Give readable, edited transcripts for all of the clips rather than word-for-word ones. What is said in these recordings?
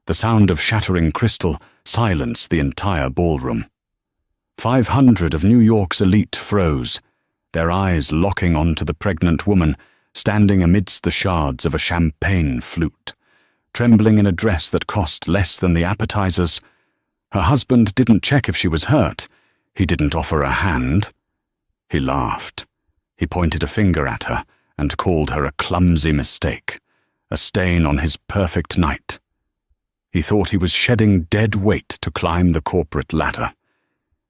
The sound of shattering crystal silenced the entire ballroom. 500 of New York's elite froze, their eyes locking onto the pregnant woman standing amidst the shards of a champagne flute, trembling in a dress that cost less than the appetizers. Her husband didn't check if she was hurt. He didn't offer a hand. He laughed. He pointed a finger at her and called her a clumsy mistake, a stain on his perfect night. He thought he was shedding dead weight to climb the corporate ladder.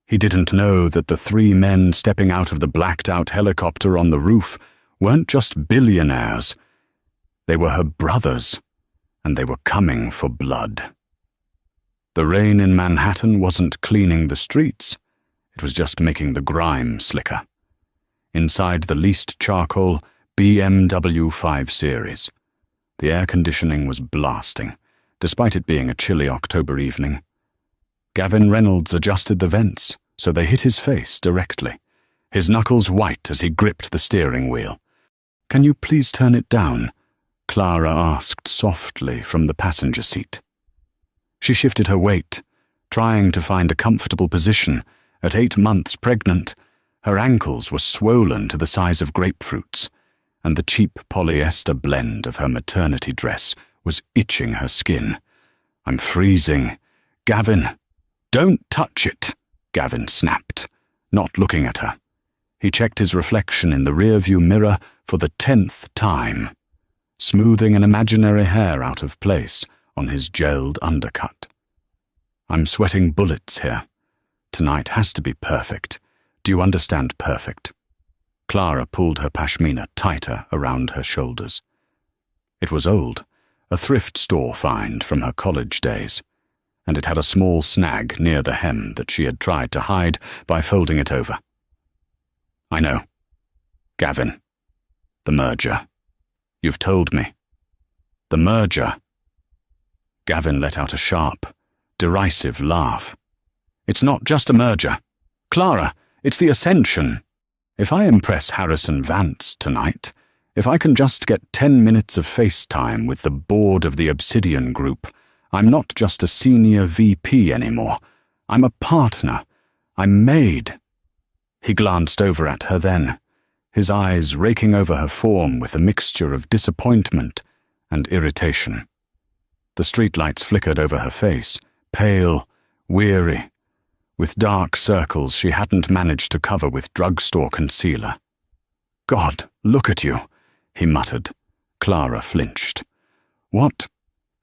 He didn't know that the 3 men stepping out of the blacked-out helicopter on the roof weren't just billionaires. They were her brothers, and they were coming for blood. The rain in Manhattan wasn't cleaning the streets. It was just making the grime slicker. Inside the least charcoal BMW 5 Series, the air conditioning was blasting, despite it being a chilly October evening. Gavin Reynolds adjusted the vents so they hit his face directly, his knuckles white as he gripped the steering wheel. "Can you please turn it down?" Clara asked softly from the passenger seat. She shifted her weight, trying to find a comfortable position. At 8 months pregnant, her ankles were swollen to the size of grapefruits, and the cheap polyester blend of her maternity dress was itching her skin. "I'm freezing. Gavin." "Don't touch it," Gavin snapped, not looking at her. He checked his reflection in the rearview mirror for the 10th time, smoothing an imaginary hair out of place on his gelled undercut. "I'm sweating bullets here. Tonight has to be perfect. Do you understand perfect?" Clara pulled her pashmina tighter around her shoulders. It was old, a thrift store find from her college days, and it had a small snag near the hem that she had tried to hide by folding it over. "I know. Gavin. The merger. You've told me. The merger." Gavin let out a sharp, derisive laugh. "It's not just a merger. Clara, it's the ascension. If I impress Harrison Vance tonight, if I can just get 10 minutes of FaceTime with the board of the Obsidian Group, I'm not just a senior VP anymore. I'm a partner. I'm made." He glanced over at her then, his eyes raking over her form with a mixture of disappointment and irritation. The streetlights flickered over her face, pale, weary, with dark circles she hadn't managed to cover with drugstore concealer. "God, look at you," he muttered. Clara flinched. "What?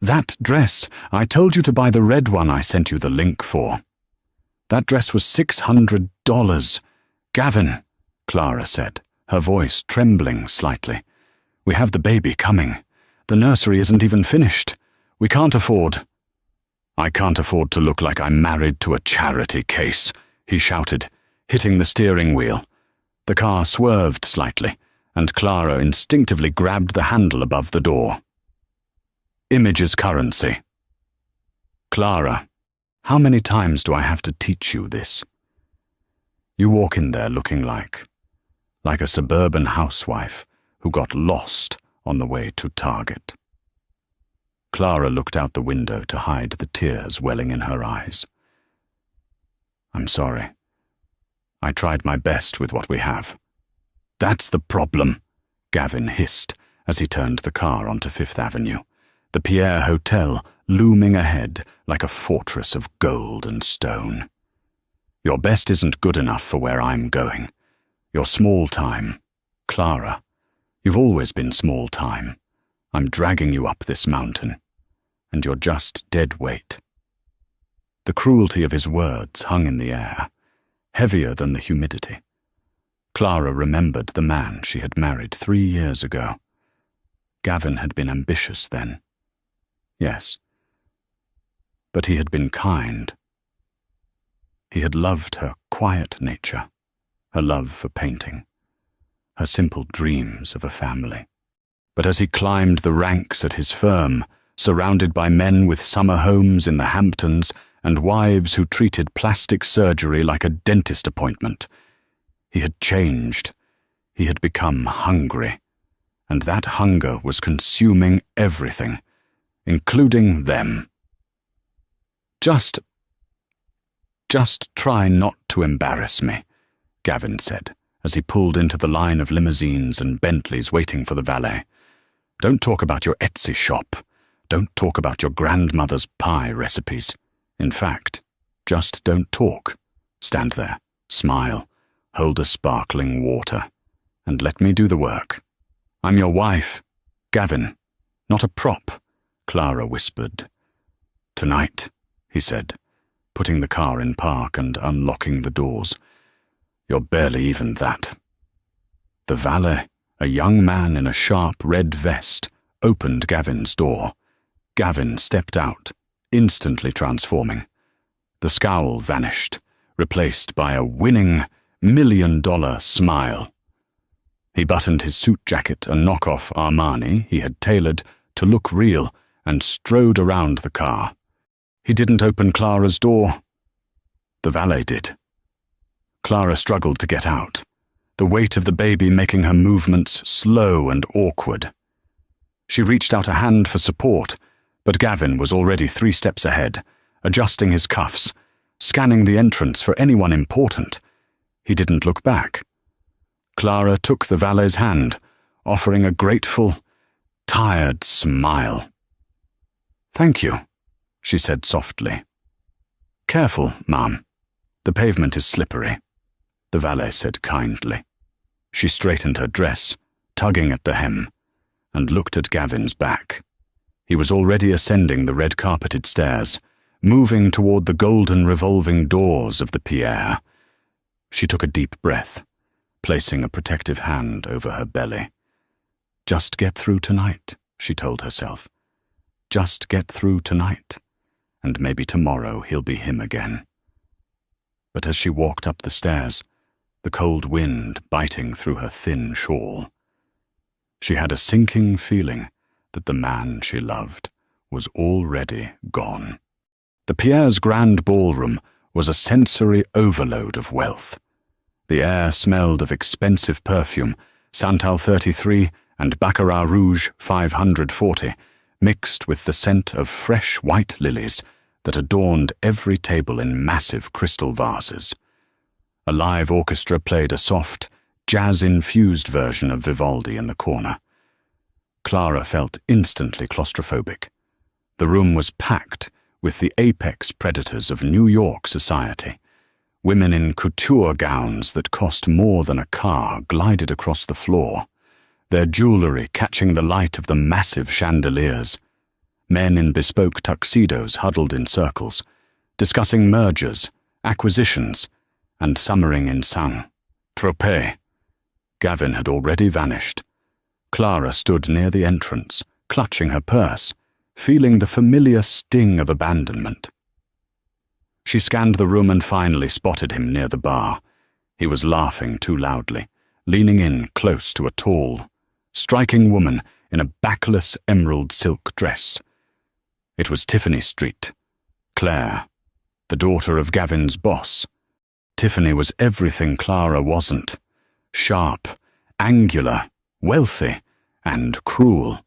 That dress. I told you to buy the red one I sent you the link for. That dress was $600. Gavin," Clara said, her voice trembling slightly. "We have the baby coming. The nursery isn't even finished. We can't afford—" "I can't afford to look like I'm married to a charity case," he shouted, hitting the steering wheel. The car swerved slightly, and Clara instinctively grabbed the handle above the door. "Image is currency." "Clara, how many times do I have to teach you this?" You walk in there looking like a suburban housewife who got lost on the way to Target. Clara looked out the window to hide the tears welling in her eyes. "I'm sorry. I tried my best with what we have." "That's the problem," Gavin hissed as he turned the car onto 5th Avenue, the Pierre Hotel looming ahead like a fortress of gold and stone. "Your best isn't good enough for where I'm going. You're small time. Clara, you've always been small time. I'm dragging you up this mountain, and you're just dead weight." The cruelty of his words hung in the air, heavier than the humidity. Clara remembered the man she had married 3 years ago. Gavin had been ambitious then. Yes. But he had been kind. He had loved her quiet nature, her love for painting, her simple dreams of a family. But as he climbed the ranks at his firm, surrounded by men with summer homes in the Hamptons and wives who treated plastic surgery like a dentist appointment, he had changed. He had become hungry, and that hunger was consuming everything, including them. Just try not to embarrass me, Gavin said, as he pulled into the line of limousines and Bentleys waiting for the valet. Don't talk about your Etsy shop. Don't talk about your grandmother's pie recipes. In fact, just don't talk. Stand there, smile, hold a sparkling water, and let me do the work. I'm your wife, Gavin, not a prop, Clara whispered. Tonight, he said, putting the car in park and unlocking the doors. You're barely even that. The valet, a young man in a sharp red vest, opened Gavin's door. Gavin stepped out, instantly transforming. The scowl vanished, replaced by a winning $1,000,000 smile. He buttoned his suit jacket, a knockoff Armani he had tailored to look real, and strode around the car. He didn't open Clara's door. The valet did. Clara struggled to get out, the weight of the baby making her movements slow and awkward. She reached out a hand for support, but Gavin was already 3 steps ahead, adjusting his cuffs, scanning the entrance for anyone important. He didn't look back. Clara took the valet's hand, offering a grateful, tired smile. Thank you, she said softly. Careful, Ma'am. The pavement is slippery, the valet said kindly. She straightened her dress, tugging at the hem, and looked at Gavin's back. He was already ascending the red-carpeted stairs, moving toward the golden revolving doors of the Pierre. She took a deep breath, placing a protective hand over her belly. Just get through tonight, she told herself. Just get through tonight, and maybe tomorrow he'll be him again. But as she walked up the stairs, the cold wind biting through her thin shawl, she had a sinking feeling that the man she loved was already gone. The Pierre's grand ballroom was a sensory overload of wealth. The air smelled of expensive perfume, Santal 33 and Baccarat Rouge 540, mixed with the scent of fresh white lilies that adorned every table in massive crystal vases. A live orchestra played a soft, jazz-infused version of Vivaldi in the corner. Clara felt instantly claustrophobic. The room was packed with the apex predators of New York society. Women in couture gowns that cost more than a car glided across the floor, their jewelry catching the light of the massive chandeliers. Men in bespoke tuxedos huddled in circles, discussing mergers, acquisitions, and summering in Saint-Tropez. Gavin had already vanished. Clara stood near the entrance, clutching her purse, feeling the familiar sting of abandonment. She scanned the room and finally spotted him near the bar. He was laughing too loudly, leaning in close to a tall, striking woman in a backless emerald silk dress. It was Tiffany Street, Claire, the daughter of Gavin's boss. Tiffany was everything Clara wasn't: sharp, angular, wealthy, and cruel.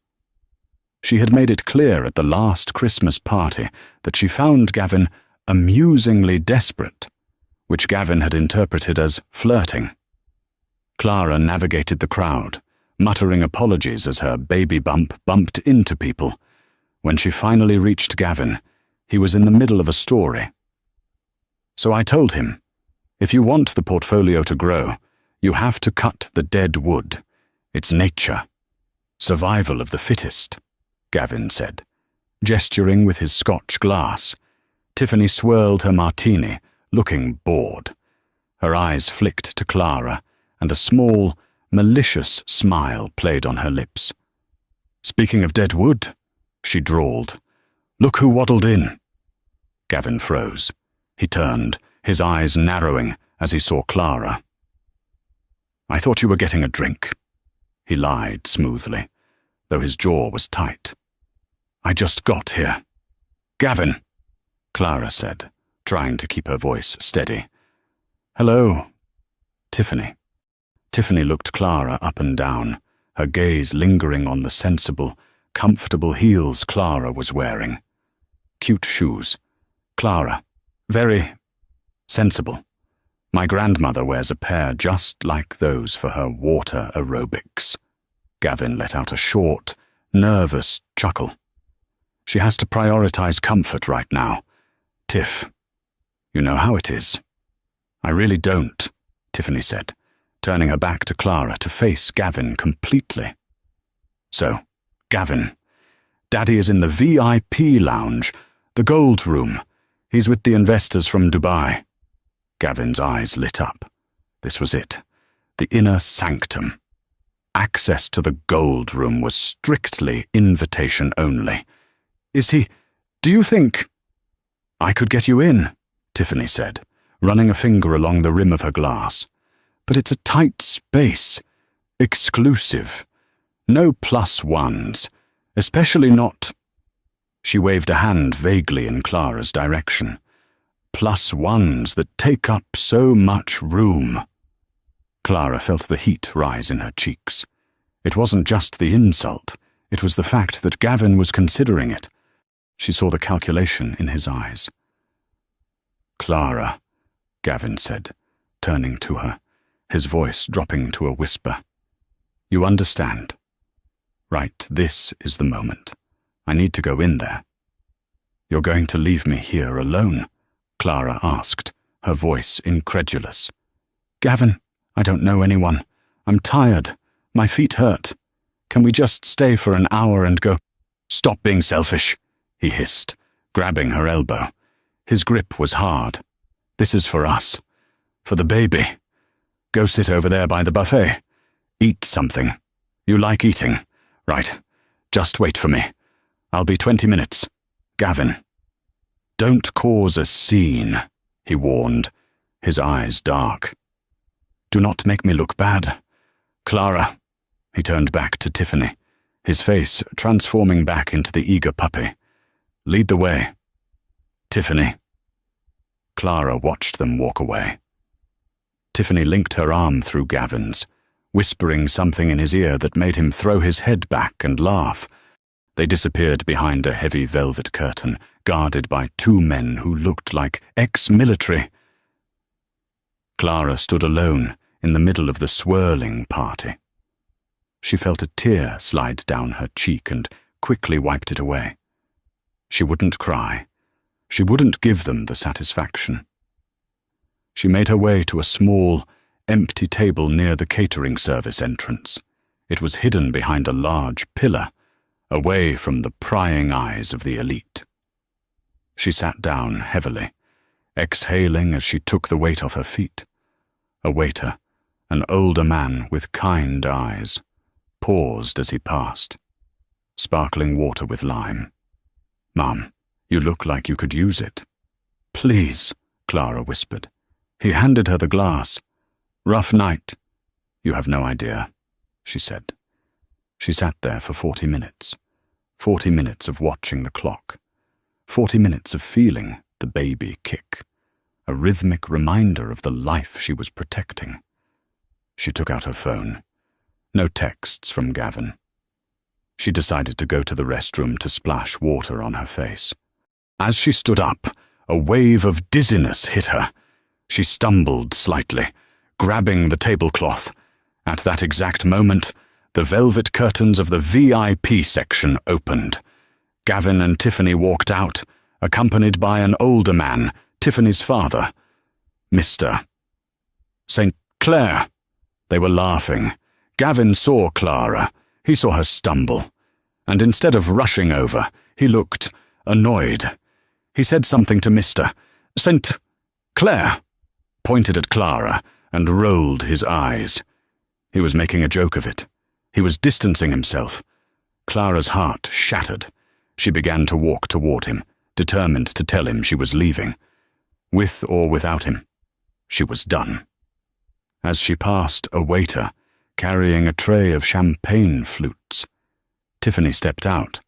She had made it clear at the last Christmas party that she found Gavin amusingly desperate, which Gavin had interpreted as flirting. Clara navigated the crowd, muttering apologies as her baby bump bumped into people. When she finally reached Gavin, he was in the middle of a story. So I told him, if you want the portfolio to grow, you have to cut the dead wood. It's nature. Survival of the fittest, Gavin said, gesturing with his Scotch glass. Tiffany swirled her martini, looking bored. Her eyes flicked to Clara, and a small, malicious smile played on her lips. Speaking of dead wood, she drawled. Look who waddled in. Gavin froze. He turned, his eyes narrowing as he saw Clara. I thought you were getting a drink, he lied smoothly, though his jaw was tight. I just got here. Gavin, Clara said, trying to keep her voice steady. Hello, Tiffany. Tiffany looked Clara up and down, her gaze lingering on the sensible, comfortable heels Clara was wearing. Cute shoes. Clara. Very sensible. My grandmother wears a pair just like those for her water aerobics. Gavin let out a short, nervous chuckle. She has to prioritize comfort right now. Tiff, you know how it is. I really don't, Tiffany said, turning her back to Clara to face Gavin completely. So, Gavin, Daddy is in the VIP lounge, the gold room. He's with the investors from Dubai. Gavin's eyes lit up. This was it. The inner sanctum. Access to the gold room was strictly invitation only. Is he... Do you think... I could get you in, Tiffany said, running a finger along the rim of her glass. But it's a tight space. Exclusive. No +1s. Especially not... She waved a hand vaguely in Clara's direction. +1s that take up so much room. Clara felt the heat rise in her cheeks. It wasn't just the insult. It was the fact that Gavin was considering it. She saw the calculation in his eyes. Clara, Gavin said, turning to her, his voice dropping to a whisper. You understand. Right, this is the moment. I need to go in there. You're going to leave me here alone? Clara asked, her voice incredulous. Gavin, I don't know anyone. I'm tired. My feet hurt. Can we just stay for an hour and go? Stop being selfish, he hissed, grabbing her elbow. His grip was hard. This is for us. For the baby. Go sit over there by the buffet. Eat something. You like eating. Right. Just wait for me. I'll be 20 minutes. Gavin. Don't cause a scene, he warned, his eyes dark. Do not make me look bad. Clara. He turned back to Tiffany, his face transforming back into the eager puppy. Lead the way. Tiffany. Clara watched them walk away. Tiffany linked her arm through Gavin's, whispering something in his ear that made him throw his head back and laugh. They disappeared behind a heavy velvet curtain, guarded by two men who looked like ex-military. Clara stood alone in the middle of the swirling party. She felt a tear slide down her cheek and quickly wiped it away. She wouldn't cry. She wouldn't give them the satisfaction. She made her way to a small, empty table near the catering service entrance. It was hidden behind a large pillar, away from the prying eyes of the elite. She sat down heavily, exhaling as she took the weight off her feet. A waiter, an older man with kind eyes, paused as he passed. Sparkling water with lime. Mum, you look like you could use it. Please, Clara whispered. He handed her the glass. Rough night. You have no idea, she said. She sat there for 40 minutes. 40 minutes of watching the clock. 40 minutes of feeling the baby kick. A rhythmic reminder of the life she was protecting. She took out her phone. No texts from Gavin. She decided to go to the restroom to splash water on her face. As she stood up, a wave of dizziness hit her. She stumbled slightly, grabbing the tablecloth. At that exact moment, the velvet curtains of the VIP section opened. Gavin and Tiffany walked out, accompanied by an older man, Tiffany's father. Mr. St. Clair. They were laughing. Gavin saw Clara. He saw her stumble. And instead of rushing over, he looked annoyed. He said something to Mr. St. Clair, pointed at Clara, and rolled his eyes. He was making a joke of it. He was distancing himself. Clara's heart shattered. She began to walk toward him, determined to tell him she was leaving. With or without him, she was done. As she passed a waiter, carrying a tray of champagne flutes, Tiffany stepped out.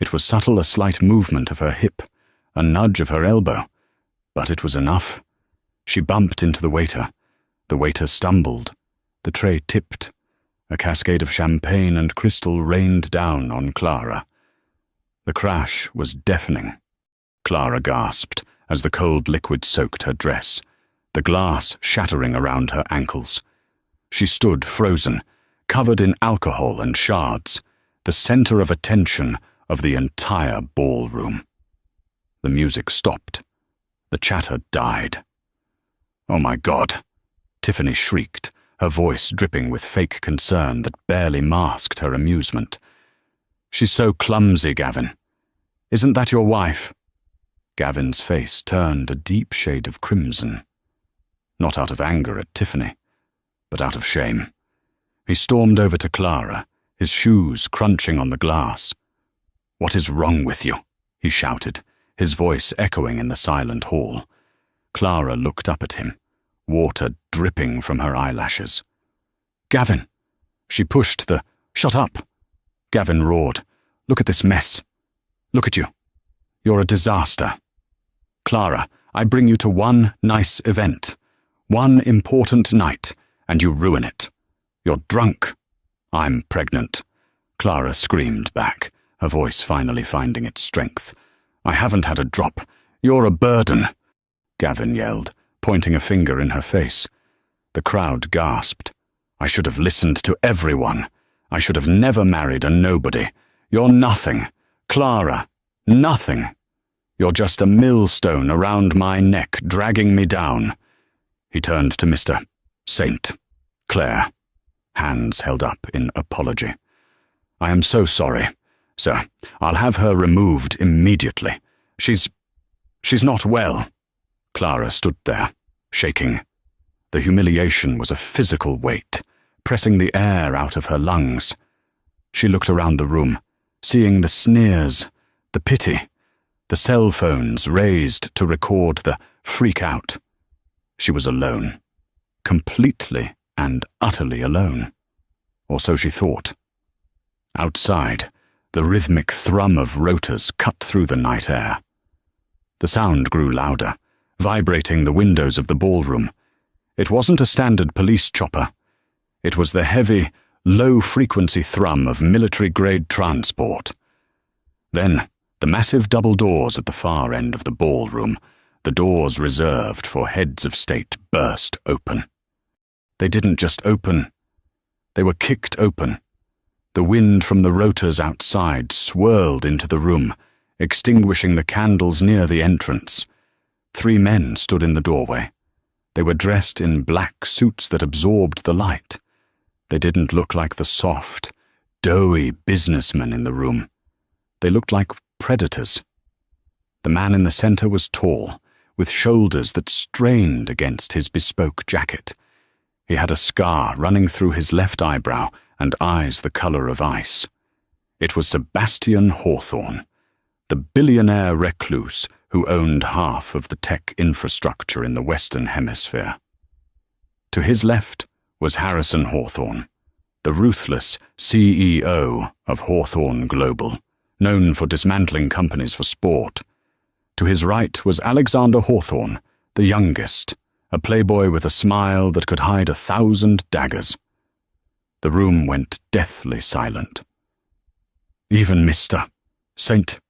It was subtle, a slight movement of her hip, a nudge of her elbow, but it was enough. She bumped into the waiter. The waiter stumbled. The tray tipped. A cascade of champagne and crystal rained down on Clara. The crash was deafening. Clara gasped, as the cold liquid soaked her dress, the glass shattering around her ankles. She stood frozen, covered in alcohol and shards, the center of attention of the entire ballroom. The music stopped. The chatter died. "Oh my God," Tiffany shrieked, her voice dripping with fake concern that barely masked her amusement. "She's so clumsy, Gavin. Isn't that your wife?" Gavin's face turned a deep shade of crimson. Not out of anger at Tiffany, but out of shame. He stormed over to Clara, his shoes crunching on the glass. "What is wrong with you?" he shouted, his voice echoing in the silent hall. Clara looked up at him, water dripping from her eyelashes. "Gavin!" She pushed the "Shut up!" Gavin roared. "Look at this mess. Look at you. You're a disaster. Clara, I bring you to one nice event, one important night, and you ruin it. You're drunk. I'm pregnant." Clara screamed back, her voice finally finding its strength. "I haven't had a drop. You're a burden," Gavin yelled, pointing a finger in her face. The crowd gasped. "I should have listened to everyone. I should have never married a nobody. You're nothing. Clara, nothing. You're just a millstone around my neck, dragging me down." He turned to Mr. Saint. "Claire," hands held up in apology. "I am so sorry, sir. I'll have her removed immediately. She's not well." Clara stood there, shaking. The humiliation was a physical weight, pressing the air out of her lungs. She looked around the room, seeing the sneers, the pity, the cell phones raised to record the freak out. She was alone, completely and utterly alone. Or so she thought. Outside, the rhythmic thrum of rotors cut through the night air. The sound grew louder, vibrating the windows of the ballroom. It wasn't a standard police chopper. It was the heavy, low-frequency thrum of military-grade transport. Then, the massive double doors at the far end of the ballroom, the doors reserved for heads of state, burst open. They didn't just open. They were kicked open. The wind from the rotors outside swirled into the room, extinguishing the candles near the entrance. 3 men stood in the doorway. They were dressed in black suits that absorbed the light. They didn't look like the soft, doughy businessmen in the room. They looked like predators. The man in the center was tall, with shoulders that strained against his bespoke jacket. He had a scar running through his left eyebrow and eyes the color of ice. It was Sebastian Hawthorne, the billionaire recluse who owned half of the tech infrastructure in the Western Hemisphere. To his left was Harrison Hawthorne, the ruthless CEO of Hawthorne Global, known for dismantling companies for sport. To his right was Alexander Hawthorne, the youngest, a playboy with a smile that could hide 1,000 daggers. The room went deathly silent. Even Mr. Saint.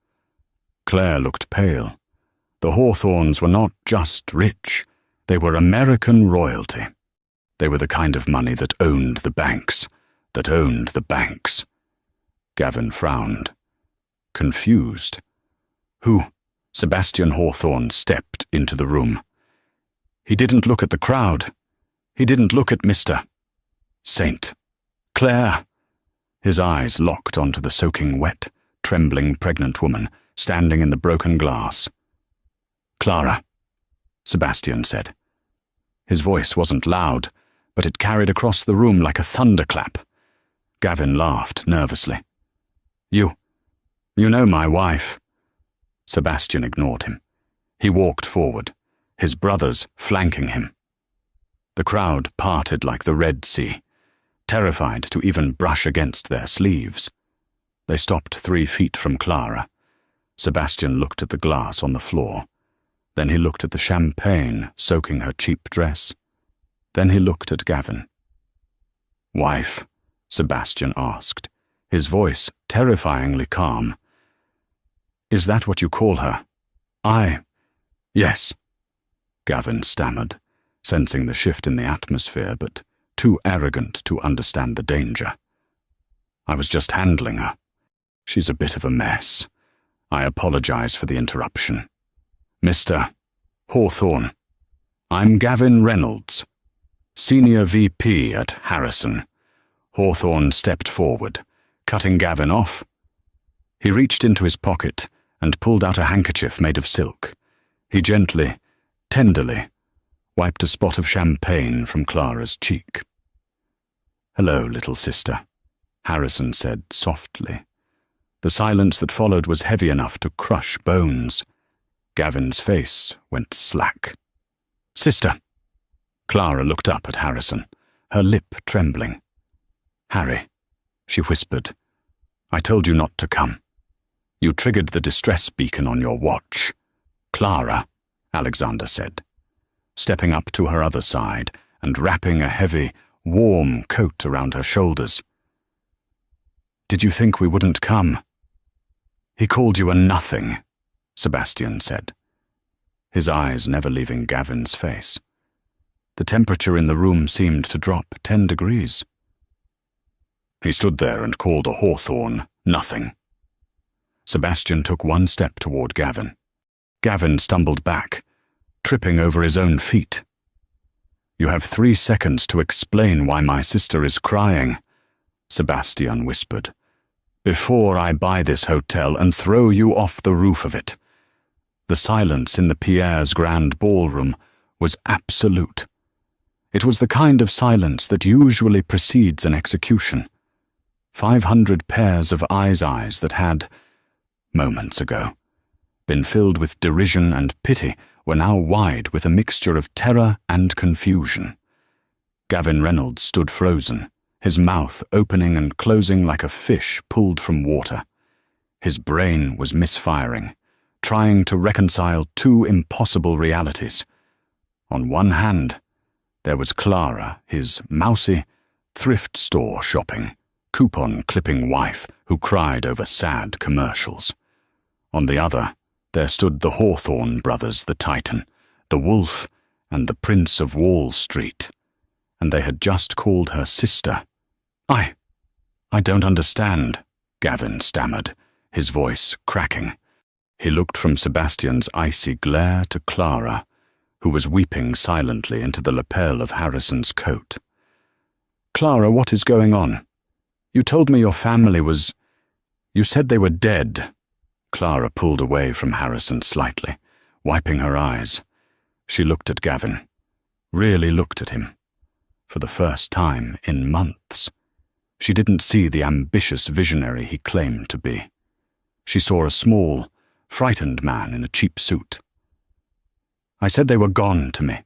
Claire looked pale. The Hawthornes were not just rich, they were American royalty. They were the kind of money that owned the banks, that owned the banks. Gavin frowned, confused. Who? Sebastian Hawthorne stepped into the room. He didn't look at the crowd. He didn't look at Mr. Saint. Claire! His eyes locked onto the soaking wet, trembling pregnant woman standing in the broken glass. "Clara," Sebastian said. His voice wasn't loud, but it carried across the room like a thunderclap. Gavin laughed nervously. You know my wife." Sebastian ignored him. He walked forward, his brothers flanking him. The crowd parted like the Red Sea, terrified to even brush against their sleeves. They stopped 3 feet from Clara. Sebastian looked at the glass on the floor. Then he looked at the champagne soaking her cheap dress. Then he looked at Gavin. "Wife?" Sebastian asked, his voice terrifyingly calm. "Is that what you call her?" Yes, Gavin stammered, sensing the shift in the atmosphere, but too arrogant to understand the danger. I was just handling her. She's a bit of a mess. I apologize for the interruption. Mr. Hawthorne, I'm Gavin Reynolds, Senior VP at Harrison. Hawthorne stepped forward, cutting Gavin off. He reached into his pocket and pulled out a handkerchief made of silk. He gently, tenderly, wiped a spot of champagne from Clara's cheek. "Hello, little sister," Harrison said softly. The silence that followed was heavy enough to crush bones. Gavin's face went slack. "Sister." Clara looked up at Harrison, her lip trembling. "Harry," she whispered, "I told you not to come. You triggered the distress beacon on your watch." "Clara," Alexander said, stepping up to her other side and wrapping a heavy, warm coat around her shoulders. "Did you think we wouldn't come?" "He called you a nothing," Sebastian said, his eyes never leaving Gavin's face. The temperature in the room seemed to drop 10 degrees. "He stood there and called a Hawthorne nothing." Sebastian took one step toward Gavin. Gavin stumbled back, tripping over his own feet. "You have 3 seconds to explain why my sister is crying," Sebastian whispered, "before I buy this hotel and throw you off the roof of it." The silence in the Pierre's grand ballroom was absolute. It was the kind of silence that usually precedes an execution. 500 pairs of eyes that had, moments ago, been filled with derision and pity were now wide with a mixture of terror and confusion. Gavin Reynolds stood frozen, his mouth opening and closing like a fish pulled from water. His brain was misfiring, trying to reconcile 2 impossible realities. On one hand, there was Clara, his mousy, thrift store shopping, coupon-clipping wife who cried over sad commercials. On the other, there stood the Hawthorne brothers, the Titan, the Wolf, and the Prince of Wall Street, and they had just called her sister. I don't understand," Gavin stammered, his voice cracking. He looked from Sebastian's icy glare to Clara, who was weeping silently into the lapel of Harrison's coat. "Clara, what is going on? You told me your family was... You said they were dead." Clara pulled away from Harrison slightly, wiping her eyes. She looked at Gavin, really looked at him, for the first time in months. She didn't see the ambitious visionary he claimed to be. She saw a small, frightened man in a cheap suit. "I said they were gone to me.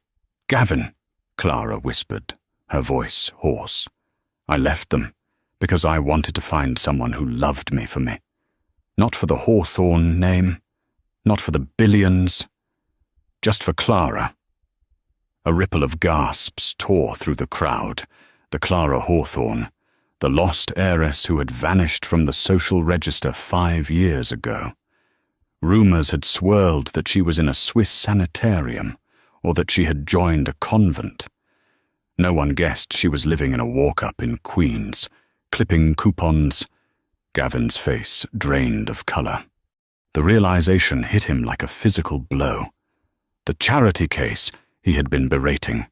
Gavin," Clara whispered, her voice hoarse. "I left them because I wanted to find someone who loved me for me. Not for the Hawthorne name, not for the billions, just for Clara." A ripple of gasps tore through the crowd. The Clara Hawthorne, the lost heiress who had vanished from the social register 5 years ago. Rumors had swirled that she was in a Swiss sanitarium, or that she had joined a convent. No one guessed she was living in a walk-up in Queens, clipping coupons. Gavin's face drained of color. The realization hit him like a physical blow. The charity case he had been berating,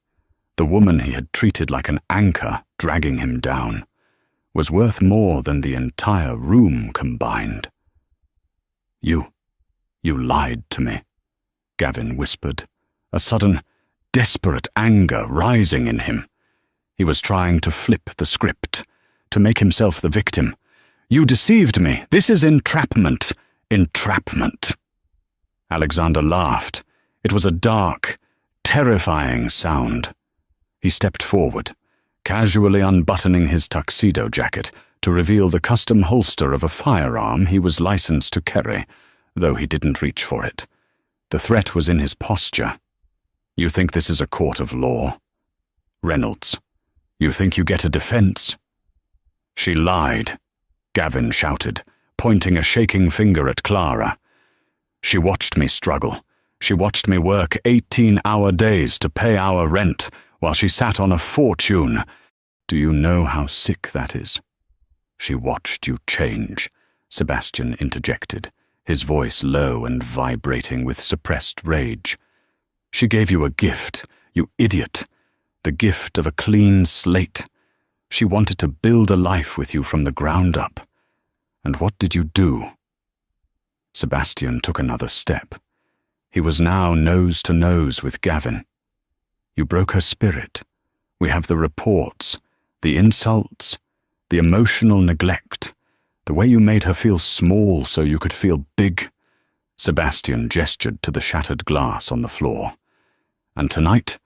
the woman he had treated like an anchor dragging him down, was worth more than the entire room combined. You lied to me," Gavin whispered, a sudden, desperate anger rising in him. He was trying to flip the script, to make himself the victim. "You deceived me. This is entrapment. Entrapment." Alexander laughed. It was a dark, terrifying sound. He stepped forward, casually unbuttoning his tuxedo jacket to reveal the custom holster of a firearm he was licensed to carry, though he didn't reach for it. The threat was in his posture. "You think this is a court of law? Reynolds, you think you get a defense?" "She lied," Gavin shouted, pointing a shaking finger at Clara. "She watched me struggle. She watched me work 18-hour days to pay our rent while she sat on a fortune. Do you know how sick that is? She watched you change, Sebastian interjected, his voice low and vibrating with suppressed rage. She gave you a gift, you idiot, the gift of a clean slate. She wanted to build a life with you from the ground up. And what did you do? Sebastian took another step. He was now nose to nose with Gavin. You broke her spirit. We have the reports, the insults, the emotional neglect, the way you made her feel small so you could feel big. Sebastian gestured to the shattered glass on the floor. And tonight,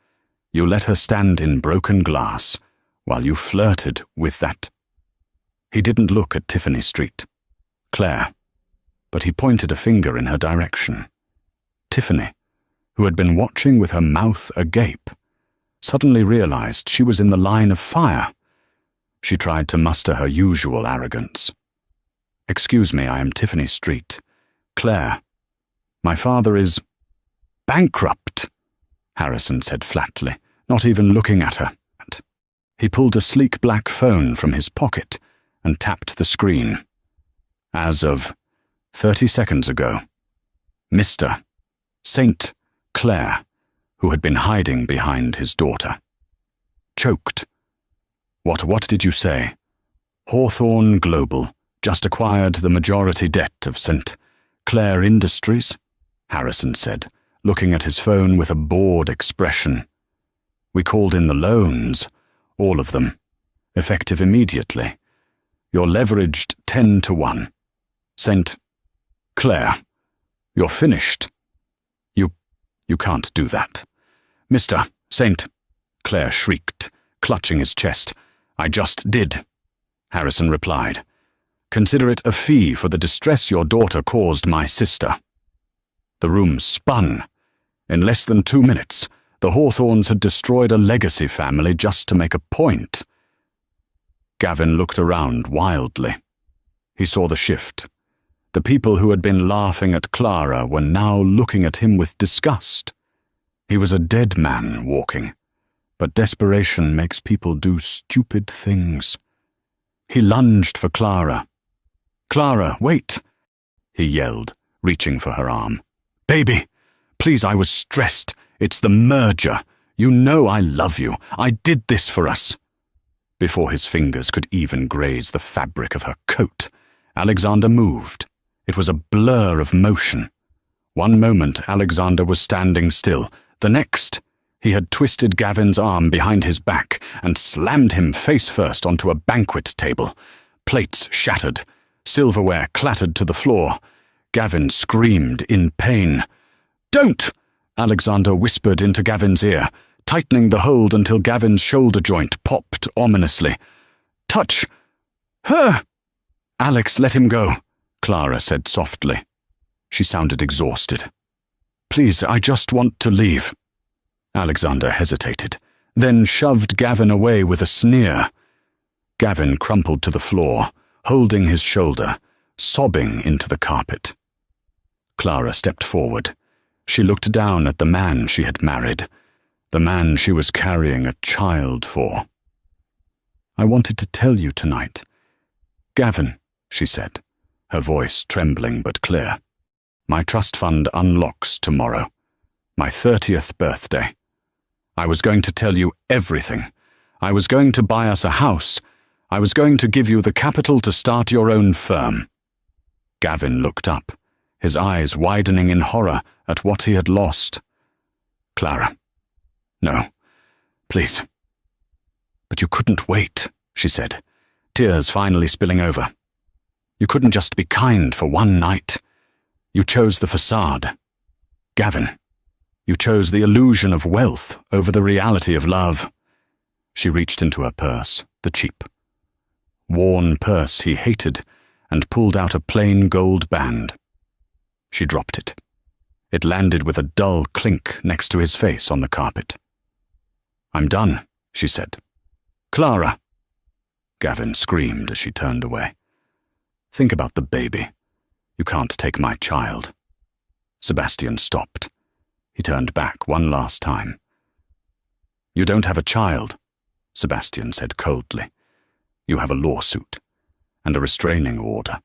you let her stand in broken glass while you flirted with that. He didn't look at Tiffany Street, Claire, but he pointed a finger in her direction. Tiffany, who had been watching with her mouth agape, suddenly realized she was in the line of fire. She tried to muster her usual arrogance. Excuse me, I am Tiffany Street. Claire, my father is bankrupt, Harrison said flatly, not even looking at her. He pulled a sleek black phone from his pocket and tapped the screen. As of 30 seconds ago, Mr. St. Clair, who had been hiding behind his daughter. Choked. What did you say? Hawthorne Global just acquired the majority debt of St. Clair Industries, Harrison said, looking at his phone with a bored expression. We called in the loans, all of them, effective immediately. You're leveraged 10-1. St. Clair, you're finished. You can't do that. Mr. St. Clair shrieked, clutching his chest. I just did, Harrison replied. Consider it a fee for the distress your daughter caused my sister. The room spun. In less than 2 minutes, the Hawthorns had destroyed a legacy family just to make a point. Gavin looked around wildly. He saw the shift. The people who had been laughing at Clara were now looking at him with disgust. He was a dead man walking, but desperation makes people do stupid things. He lunged for Clara. Clara, wait, he yelled, reaching for her arm. Baby, please, I was stressed. It's the merger. You know I love you. I did this for us. Before his fingers could even graze the fabric of her coat, Alexander moved. It was a blur of motion. One moment Alexander was standing still. The next, he had twisted Gavin's arm behind his back and slammed him face first onto a banquet table. Plates shattered. Silverware clattered to the floor. Gavin screamed in pain. Don't! Alexander whispered into Gavin's ear, tightening the hold until Gavin's shoulder joint popped ominously. Touch her! Alex, let him go, Clara said softly. She sounded exhausted. Please, I just want to leave. Alexander hesitated, then shoved Gavin away with a sneer. Gavin crumpled to the floor, holding his shoulder, sobbing into the carpet. Clara stepped forward. She looked down at the man she had married, the man she was carrying a child for. I wanted to tell you tonight. Gavin, she said, her voice trembling but clear. My trust fund unlocks tomorrow, my 30th birthday. I was going to tell you everything. I was going to buy us a house. I was going to give you the capital to start your own firm. Gavin looked up, his eyes widening in horror at what he had lost. Clara. No, please. But you couldn't wait, she said, tears finally spilling over. You couldn't just be kind for one night. You chose the facade. Gavin, you chose the illusion of wealth over the reality of love. She reached into her purse, the cheap, worn purse he hated, and pulled out a plain gold band. She dropped it. It landed with a dull clink next to his face on the carpet. I'm done, she said. Clara! Gavin screamed as she turned away. Think about the baby. You can't take my child. Sebastian stopped. He turned back one last time. "You don't have a child," Sebastian said coldly. "You have a lawsuit and a restraining order.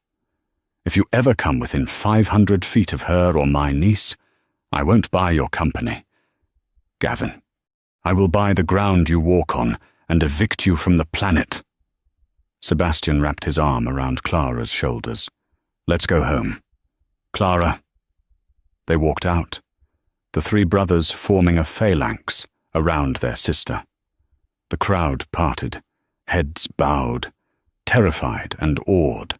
If you ever come within 500 feet of her or my niece, I won't buy your company. Gavin, I will buy the ground you walk on and evict you from the planet." Sebastian wrapped his arm around Clara's shoulders. "Let's go home. Clara." They walked out, the three brothers forming a phalanx around their sister. The crowd parted, heads bowed, terrified and awed.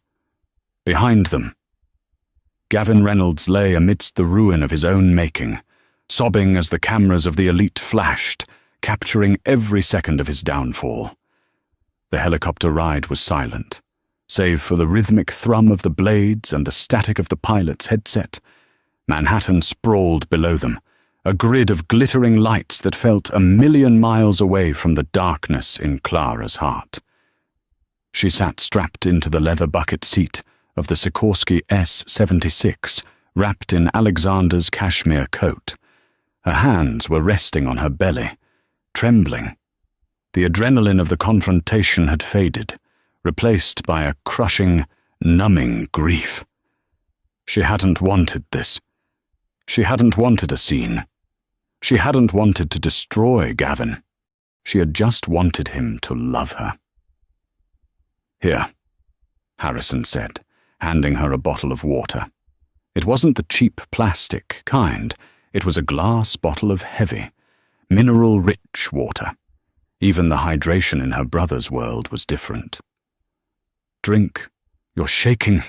Behind them, Gavin Reynolds lay amidst the ruin of his own making, sobbing as the cameras of the elite flashed, capturing every second of his downfall. The helicopter ride was silent, save for the rhythmic thrum of the blades and the static of the pilot's headset. Manhattan sprawled below them, a grid of glittering lights that felt 1,000,000 miles away from the darkness in Clara's heart. She sat strapped into the leather bucket seat of the Sikorsky S-76, wrapped in Alexander's cashmere coat. Her hands were resting on her belly, trembling. The adrenaline of the confrontation had faded, replaced by a crushing, numbing grief. She hadn't wanted this. She hadn't wanted a scene. She hadn't wanted to destroy Gavin. She had just wanted him to love her. "Here," Harrison said, handing her a bottle of water. It wasn't the cheap plastic kind. It was a glass bottle of heavy, mineral-rich water. Even the hydration in her brother's world was different. "Drink. You're shaking."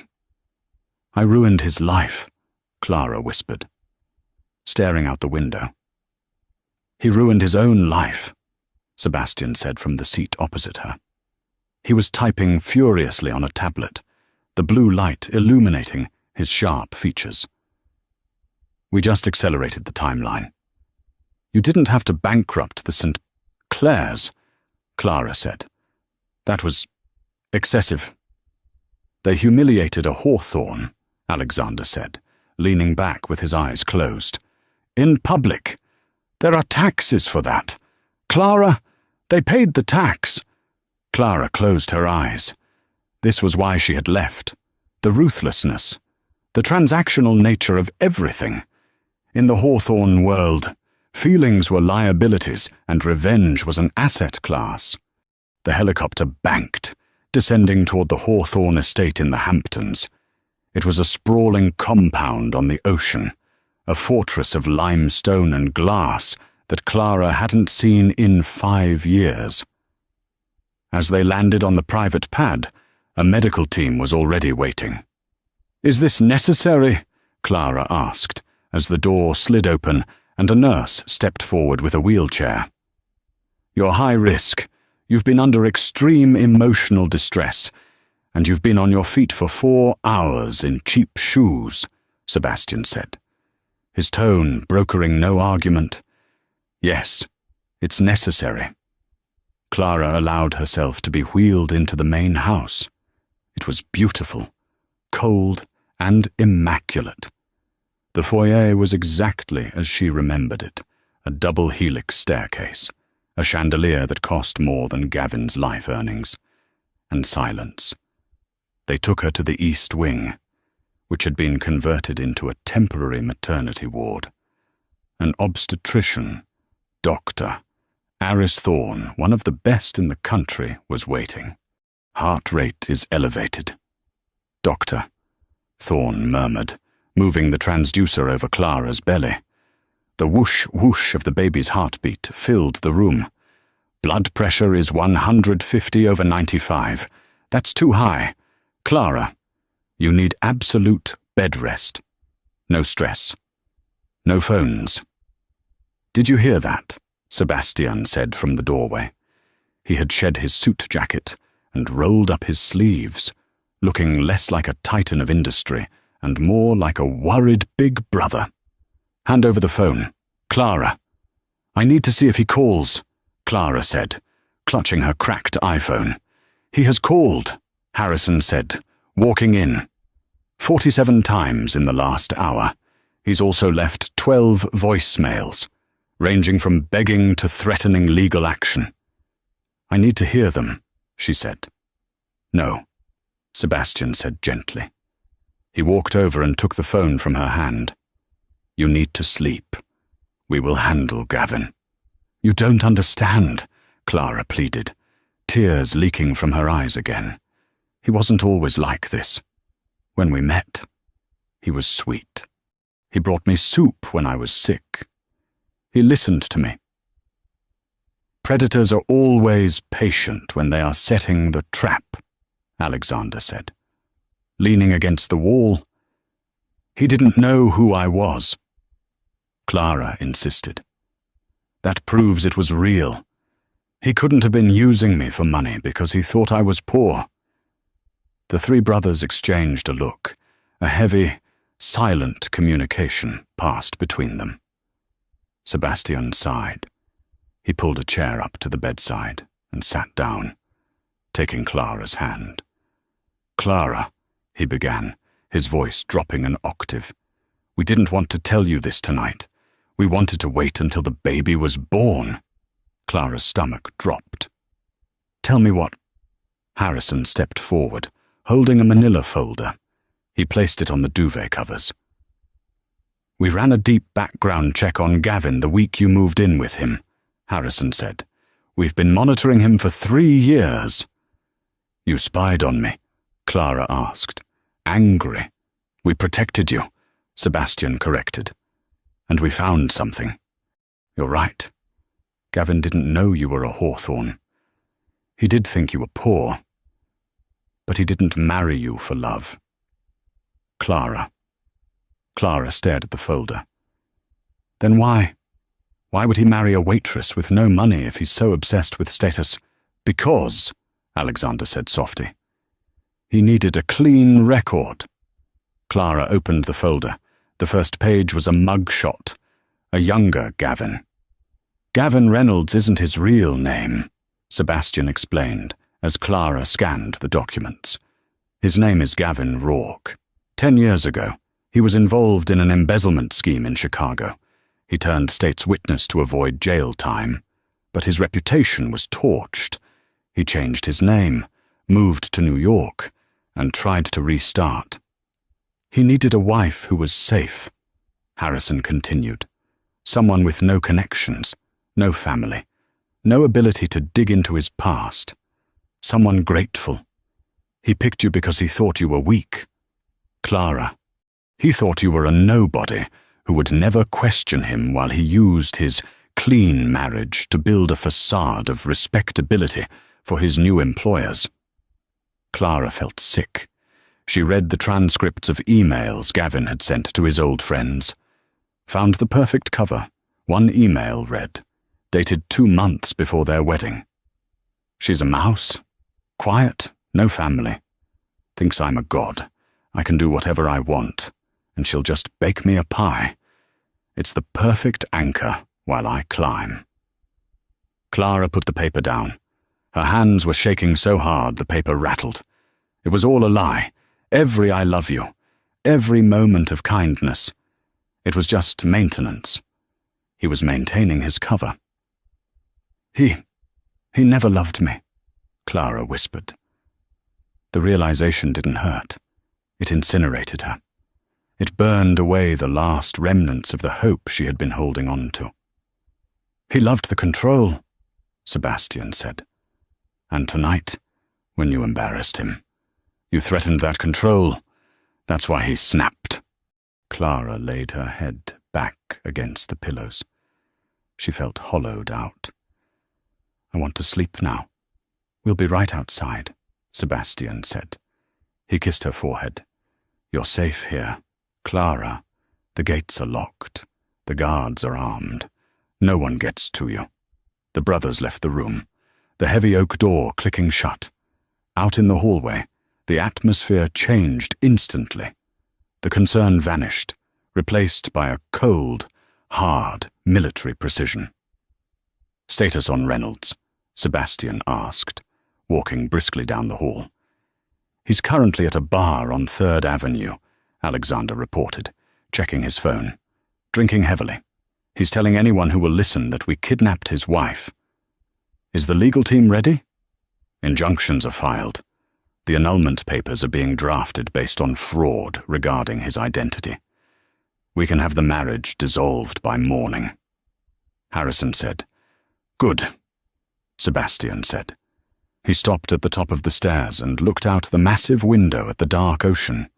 "I ruined his life," Clara whispered, staring out the window. "He ruined his own life," Sebastian said from the seat opposite her. He was typing furiously on a tablet, the blue light illuminating his sharp features. "We just accelerated the timeline. You didn't have to bankrupt the St. Clair's," Clara said. "That was excessive." "They humiliated a hawthorn," Alexander said, leaning back with his eyes closed. "In public. There are taxes for that. Clara, they paid the tax." Clara closed her eyes. This was why she had left. The ruthlessness, the transactional nature of everything. In the Hawthorne world, feelings were liabilities and revenge was an asset class. The helicopter banked, descending toward the Hawthorne estate in the Hamptons. It was a sprawling compound on the ocean, a fortress of limestone and glass that Clara hadn't seen in 5 years. As they landed on the private pad, a medical team was already waiting. "Is this necessary?" Clara asked, as the door slid open and a nurse stepped forward with a wheelchair. "You're high risk. You've been under extreme emotional distress, and you've been on your feet for 4 hours in cheap shoes," Sebastian said, his tone brokering no argument. "Yes, it's necessary." Clara allowed herself to be wheeled into the main house. It was beautiful, cold, and immaculate. The foyer was exactly as she remembered it, a double helix staircase, a chandelier that cost more than Gavin's life earnings, and silence. They took her to the East Wing, which had been converted into a temporary maternity ward. An obstetrician, Dr. Aris Thorne, one of the best in the country, was waiting. "Heart rate is elevated." "Doctor," Thorne murmured, moving the transducer over Clara's belly. The whoosh-whoosh of the baby's heartbeat filled the room. "Blood pressure is 150/95. That's too high. Clara, you need absolute bed rest. No stress. No phones." "Did you hear that?" Sebastian said from the doorway. He had shed his suit jacket and rolled up his sleeves, looking less like a titan of industry and more like a worried big brother. "Hand over the phone. Clara." "I need to see if he calls," Clara said, clutching her cracked iPhone. "He has called," Harrison said, walking in. 47 times in the last hour. He's also left 12 voicemails, ranging from begging to threatening legal action. I need to hear them, she said. No, Sebastian said gently. He walked over and took the phone from her hand. You need to sleep. We will handle Gavin. You don't understand, Clara pleaded, tears leaking from her eyes again. He wasn't always like this. When we met, he was sweet. He brought me soup when I was sick. He listened to me. Predators are always patient when they are setting the trap, Alexander said. Leaning against the wall. He didn't know who I was. Clara insisted. That proves it was real. He couldn't have been using me for money because he thought I was poor. The three brothers exchanged a look. A heavy, silent communication passed between them. Sebastian sighed. He pulled a chair up to the bedside and sat down, taking Clara's hand. Clara, he began, his voice dropping an octave. We didn't want to tell you this tonight. We wanted to wait until the baby was born. Clara's stomach dropped. Tell me what... Harrison stepped forward, holding a manila folder. He placed it on the duvet covers. We ran a deep background check on Gavin the week you moved in with him, Harrison said. We've been monitoring him for 3 years. You spied on me, Clara asked. Angry. We protected you, Sebastian corrected. And we found something. You're right. Gavin didn't know you were a Hawthorne. He did think you were poor. But he didn't marry you for love. Clara. Clara stared at the folder. Then why? Why would he marry a waitress with no money if he's so obsessed with status? Because, Alexander said softly. He needed a clean record. Clara opened the folder. The first page was a mug shot. A younger Gavin. Gavin Reynolds isn't his real name, Sebastian explained as Clara scanned the documents. His name is Gavin Rourke. 10 years ago, he was involved in an embezzlement scheme in Chicago. He turned state's witness to avoid jail time, but his reputation was torched. He changed his name, moved to New York, and tried to restart. He needed a wife who was safe, Harrison continued. Someone with no connections, no family, no ability to dig into his past. Someone grateful. He picked you because he thought you were weak. Clara. He thought you were a nobody who would never question him while he used his clean marriage to build a facade of respectability for his new employers. Clara felt sick. She read the transcripts of emails Gavin had sent to his old friends. Found the perfect cover. One email read, dated 2 months before their wedding. She's a mouse. Quiet, no family. Thinks I'm a god. I can do whatever I want, and she'll just bake me a pie. It's the perfect anchor while I climb. Clara put the paper down. Her hands were shaking so hard the paper rattled. It was all a lie. Every I love you. Every moment of kindness. It was just maintenance. He was maintaining his cover. He never loved me, Clara whispered. The realization didn't hurt. It incinerated her. It burned away the last remnants of the hope she had been holding on to. He loved the control, Sebastian said. And tonight, when you embarrassed him, you threatened that control. That's why he snapped. Clara laid her head back against the pillows. She felt hollowed out. I want to sleep now. We'll be right outside, Sebastian said. He kissed her forehead. You're safe here. Clara, the gates are locked. The guards are armed. No one gets to you. The brothers left the room, the heavy oak door clicking shut. Out in the hallway, the atmosphere changed instantly. The concern vanished, replaced by a cold, hard military precision. Status on Reynolds, Sebastian asked, walking briskly down the hall. He's currently at a bar on 3rd Avenue, Alexander reported, checking his phone. Drinking heavily. He's telling anyone who will listen that we kidnapped his wife. Is the legal team ready? Injunctions are filed. The annulment papers are being drafted based on fraud regarding his identity. We can have the marriage dissolved by morning. Harrison said. Good, Sebastian said. He stopped at the top of the stairs and looked out the massive window at the dark ocean.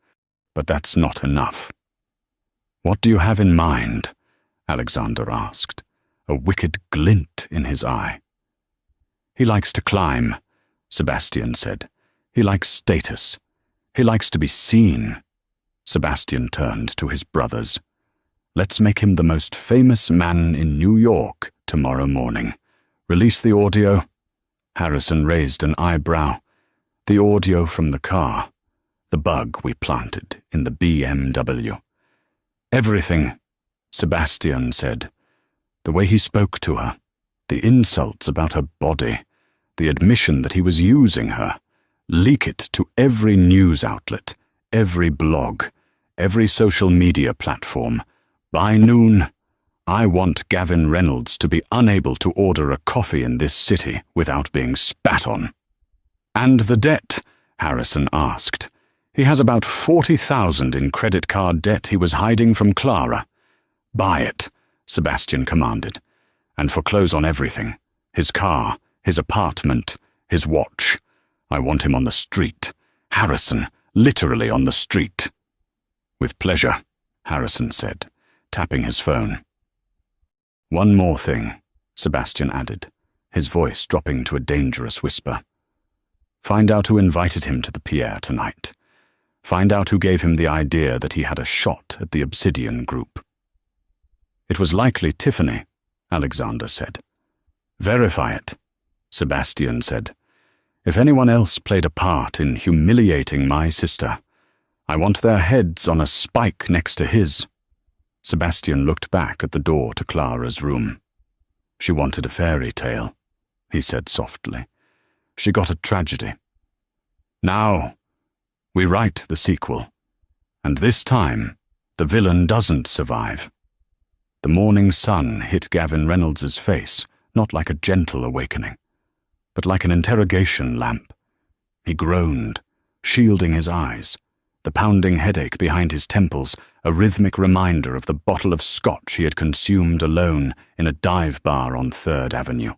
But that's not enough. What do you have in mind? Alexander asked, a wicked glint in his eye. He likes to climb, Sebastian said. He likes status. He likes to be seen. Sebastian turned to his brothers. Let's make him the most famous man in New York tomorrow morning. Release the audio. Harrison raised an eyebrow. The audio from the car. The bug we planted in the BMW. Everything, Sebastian said. The way he spoke to her. The insults about her body. The admission that he was using her. Leak it to every news outlet, every blog, every social media platform. By noon, I want Gavin Reynolds to be unable to order a coffee in this city without being spat on. And the debt? Harrison asked. He has about $40,000 in credit card debt he was hiding from Clara. Buy it, Sebastian commanded, and foreclose on everything. His car, his apartment, his watch. I want him on the street. Harrison, literally on the street. With pleasure, Harrison said, tapping his phone. One more thing, Sebastian added, his voice dropping to a dangerous whisper. Find out who invited him to the Pierre tonight. Find out who gave him the idea that he had a shot at the Obsidian Group. It was likely Tiffany, Alexander said. Verify it, Sebastian said. If anyone else played a part in humiliating my sister, I want their heads on a spike next to his. Sebastian looked back at the door to Clara's room. She wanted a fairy tale, he said softly. She got a tragedy. Now, we write the sequel, and this time, the villain doesn't survive. The morning sun hit Gavin Reynolds' face, not like a gentle awakening, but like an interrogation lamp. He groaned, shielding his eyes, the pounding headache behind his temples, a rhythmic reminder of the bottle of scotch he had consumed alone in a dive bar on 3rd Avenue.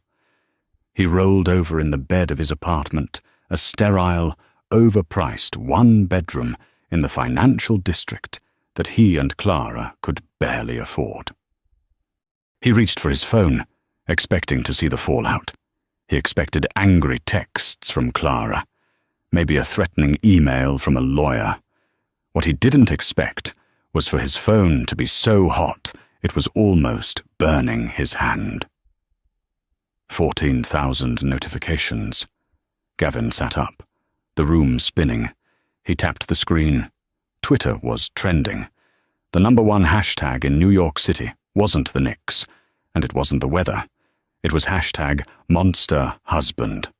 He rolled over in the bed of his apartment, a sterile, overpriced one-bedroom in the financial district that he and Clara could barely afford. He reached for his phone, expecting to see the fallout. He expected angry texts from Clara, maybe a threatening email from a lawyer. What he didn't expect was for his phone to be so hot it was almost burning his hand. 14,000 notifications. Gavin sat up, the room spinning. He tapped the screen. Twitter was trending. The #1 hashtag in New York City wasn't the Knicks, and it wasn't the weather. It was #MonsterHusband.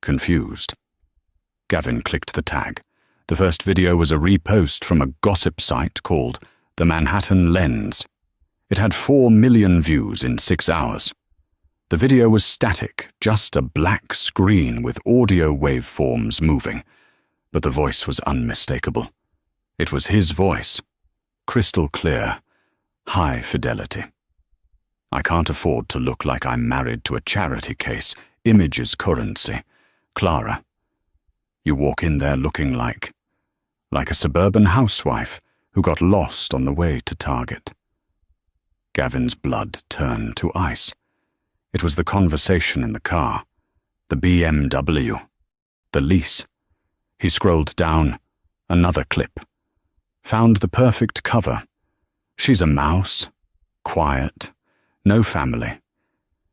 Confused. Gavin clicked the tag. The first video was a repost from a gossip site called The Manhattan Lens. It had 4 million views in 6 hours. The video was static, just a black screen with audio waveforms moving, but the voice was unmistakable. It was his voice, crystal clear, high fidelity. I can't afford to look like I'm married to a charity case. Image is currency. Clara. You walk in there looking like a suburban housewife who got lost on the way to Target. Gavin's blood turned to ice. It was the conversation in the car, the BMW, the lease. He scrolled down, another clip. Found the perfect cover. She's a mouse, quiet, no family.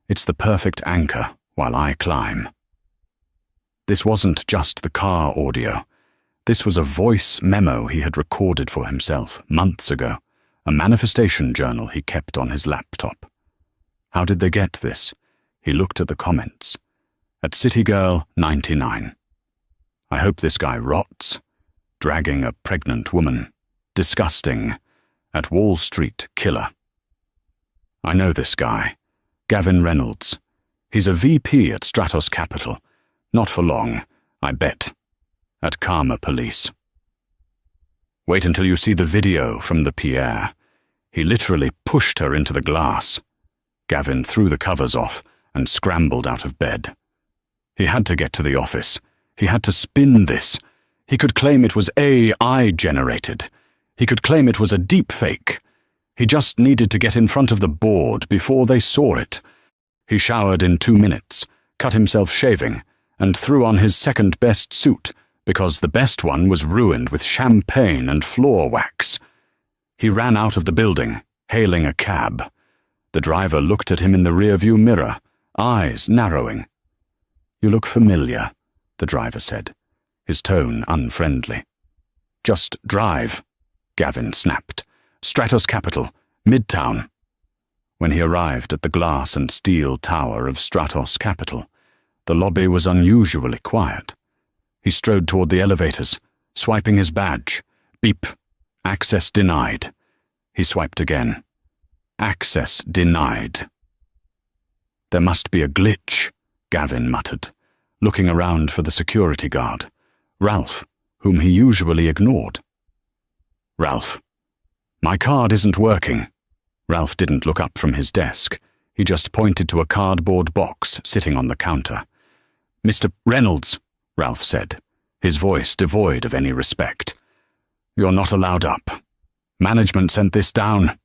It's the perfect anchor while I climb. This wasn't just the car audio. This was a voice memo he had recorded for himself months ago, a manifestation journal he kept on his laptop. How did they get this? He looked at the comments. At CityGirl99. I hope this guy rots. Dragging a pregnant woman. Disgusting. at Wall Street Killer. I know this guy, Gavin Reynolds. He's a VP at Stratos Capital. Not for long, I bet. At Karma Police. Wait until you see the video from the Pierre. He literally pushed her into the glass. Gavin threw the covers off and scrambled out of bed. He had to get to the office. He had to spin this. He could claim it was AI generated. He could claim it was a deep fake. He just needed to get in front of the board before they saw it. He showered in 2 minutes, cut himself shaving, and threw on his second-best suit because the best one was ruined with champagne and floor wax. He ran out of the building, hailing a cab. The driver looked at him in the rearview mirror, eyes narrowing. "You look familiar," the driver said, his tone unfriendly. "Just drive," Gavin snapped. "Stratos Capital, Midtown." When he arrived at the glass and steel tower of Stratos Capital, the lobby was unusually quiet. He strode toward the elevators, swiping his badge. Beep. Access denied. He swiped again. Access denied. "There must be a glitch," Gavin muttered, looking around for the security guard, Ralph, whom he usually ignored. "Ralph, my card isn't working." Ralph didn't look up from his desk. He just pointed to a cardboard box sitting on the counter. "Mr. Reynolds," Ralph said, his voice devoid of any respect. "You're not allowed up. Management sent this down."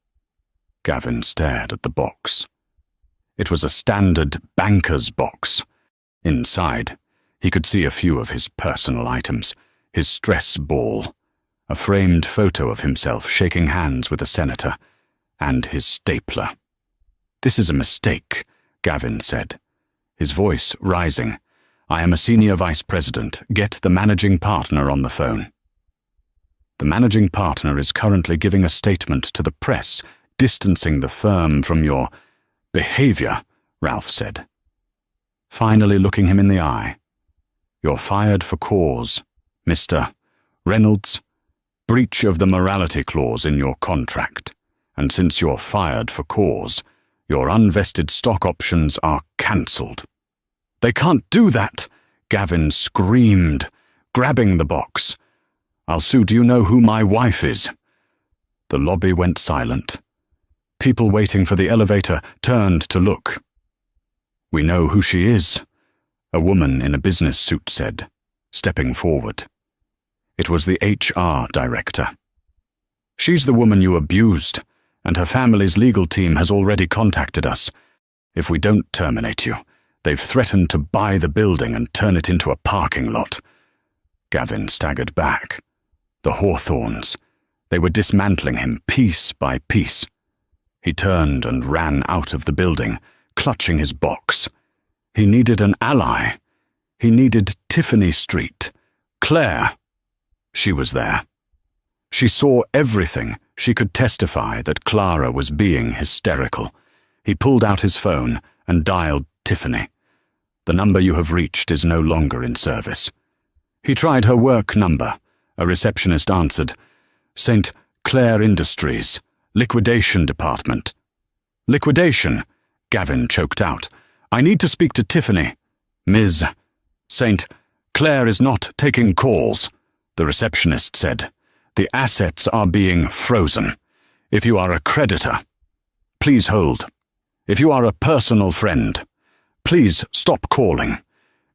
Gavin stared at the box. It was a standard banker's box. Inside, he could see a few of his personal items, his stress ball, a framed photo of himself shaking hands with a senator, and his stapler. "This is a mistake," Gavin said, his voice rising. "I am a senior vice president. Get the managing partner on the phone." "The managing partner is currently giving a statement to the press, distancing the firm from your behavior," Ralph said, finally looking him in the eye. "You're fired for cause, Mr. Reynolds. Breach of the morality clause in your contract. And since you're fired for cause, your unvested stock options are cancelled." "They can't do that," Gavin screamed, grabbing the box. "I'll sue. Do you know who my wife is?" The lobby went silent. People waiting for the elevator turned to look. "We know who she is," a woman in a business suit said, stepping forward. It was the HR director. "She's the woman you abused, and her family's legal team has already contacted us. If we don't terminate you, they've threatened to buy the building and turn it into a parking lot." Gavin staggered back. The Hawthorns. They were dismantling him piece by piece. He turned and ran out of the building, clutching his box. He needed an ally. He needed Tiffany Street. Claire. She was there. She saw everything. She could testify that Clara was being hysterical. He pulled out his phone and dialed Tiffany. "The number you have reached is no longer in service." He tried her work number. A receptionist answered. "St. Clair Industries, Liquidation Department." "Liquidation?" Gavin choked out. "I need to speak to Tiffany." "Ms. St. Clair is not taking calls," the receptionist said. "The assets are being frozen. If you are a creditor, please hold. If you are a personal friend, please stop calling.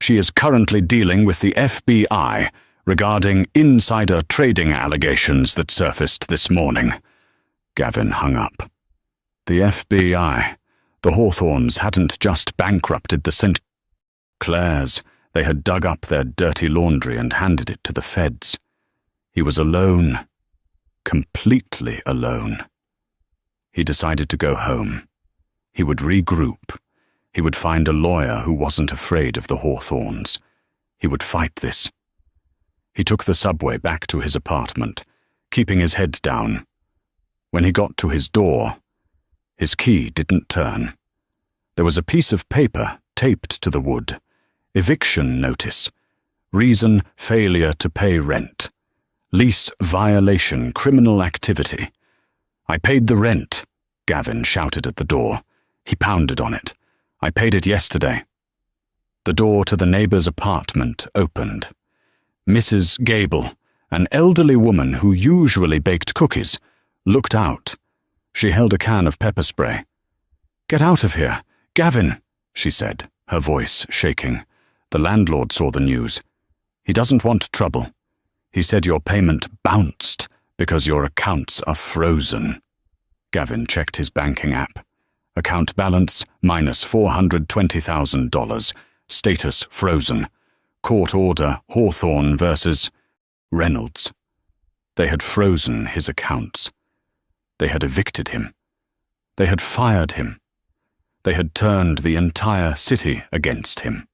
She is currently dealing with the FBI regarding insider trading allegations that surfaced this morning." Gavin hung up. The FBI. The Hawthorns hadn't just bankrupted the St. Clairs. They had dug up their dirty laundry and handed it to the feds. He was alone. Completely alone. He decided to go home. He would regroup. He would find a lawyer who wasn't afraid of the Hawthorns. He would fight this. He took the subway back to his apartment, keeping his head down. When he got to his door, his key didn't turn. There was a piece of paper taped to the wood. Eviction notice. Reason: failure to pay rent. Lease violation: criminal activity. "I paid the rent," Gavin shouted at the door. He pounded on it. "I paid it yesterday." The door to the neighbour's apartment opened. Mrs. Gable, an elderly woman who usually baked cookies, looked out. She held a can of pepper spray. "Get out of here, Gavin," she said, her voice shaking. The landlord saw the news. "He doesn't want trouble. He said your payment bounced because your accounts are frozen." Gavin checked his banking app. Account balance minus $420,000. Status frozen. Court order Hawthorne versus Reynolds. They had frozen his accounts. They had evicted him. They had fired him. They had turned the entire city against him.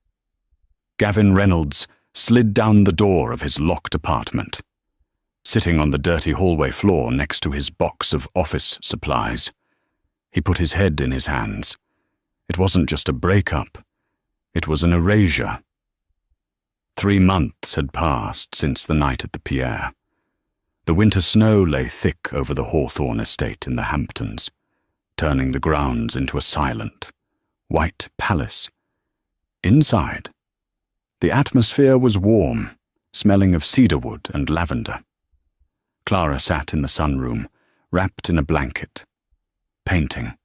Gavin Reynolds slid down the door of his locked apartment. Sitting on the dirty hallway floor next to his box of office supplies, he put his head in his hands. It wasn't just a breakup. It was an erasure. 3 months had passed since the night at the Pierre. The winter snow lay thick over the Hawthorne estate in the Hamptons, turning the grounds into a silent, white palace. Inside, the atmosphere was warm, smelling of cedarwood and lavender. Clara sat in the sunroom, wrapped in a blanket, painting.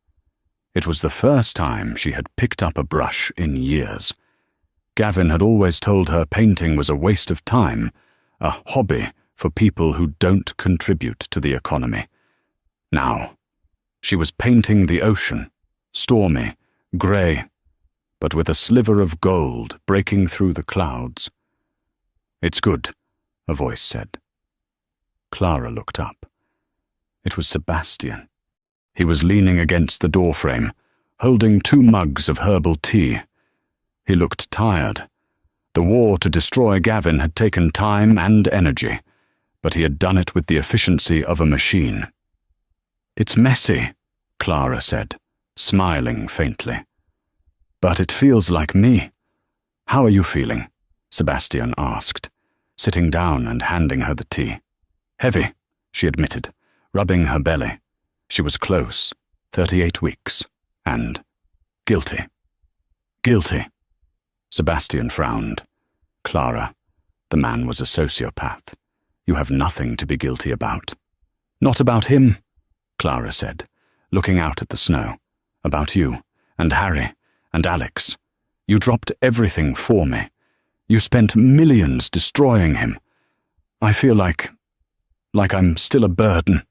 It was the first time she had picked up a brush in years. Gavin had always told her painting was a waste of time, a hobby for people who don't contribute to the economy. Now, she was painting the ocean, stormy, grey, but with a sliver of gold breaking through the clouds. "It's good," a voice said. Clara looked up. It was Sebastian. He was leaning against the doorframe, holding 2 mugs of herbal tea. He looked tired. The war to destroy Gavin had taken time and energy, but he had done it with the efficiency of a machine. "It's messy," Clara said, smiling faintly. "But it feels like me." "How are you feeling?" Sebastian asked, sitting down and handing her the tea. "Heavy," she admitted, rubbing her belly. She was close, 38 weeks, and guilty. "Guilty." Sebastian frowned. "Clara, the man was a sociopath. You have nothing to be guilty about." "Not about him," Clara said, looking out at the snow. "About you, and Harry, and Alex. You dropped everything for me. You spent millions destroying him. I feel like I'm still a burden,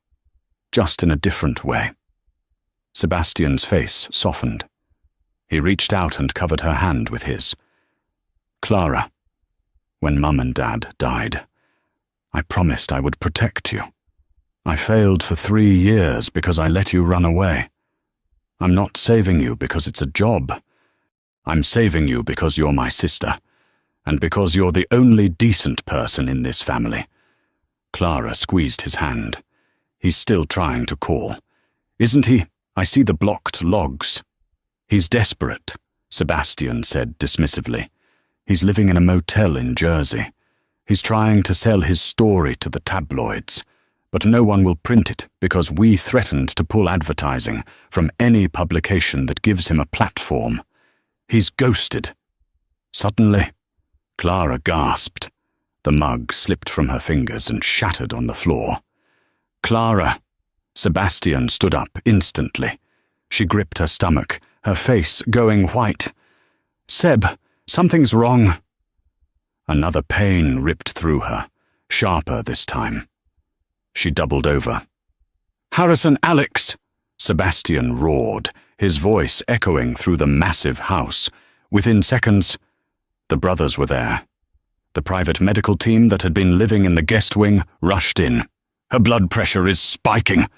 just in a different way." Sebastian's face softened. He reached out and covered her hand with his. "Clara, when Mum and Dad died, I promised I would protect you. I failed for 3 years because I let you run away. I'm not saving you because it's a job. I'm saving you because you're my sister, and because you're the only decent person in this family." Clara squeezed his hand. "He's still trying to call. Isn't he? I see the blocked logs." "He's desperate," Sebastian said dismissively. "He's living in a motel in Jersey. He's trying to sell his story to the tabloids, but no one will print it because we threatened to pull advertising from any publication that gives him a platform. He's ghosted." Suddenly, Clara gasped. The mug slipped from her fingers and shattered on the floor. "Clara!" Sebastian stood up instantly. She gripped her stomach, her face going white. "Seb, something's wrong." Another pain ripped through her, sharper this time. She doubled over. "Harrison, Alex!" Sebastian roared, his voice echoing through the massive house. Within seconds, the brothers were there. The private medical team that had been living in the guest wing rushed in. "Her blood pressure is spiking.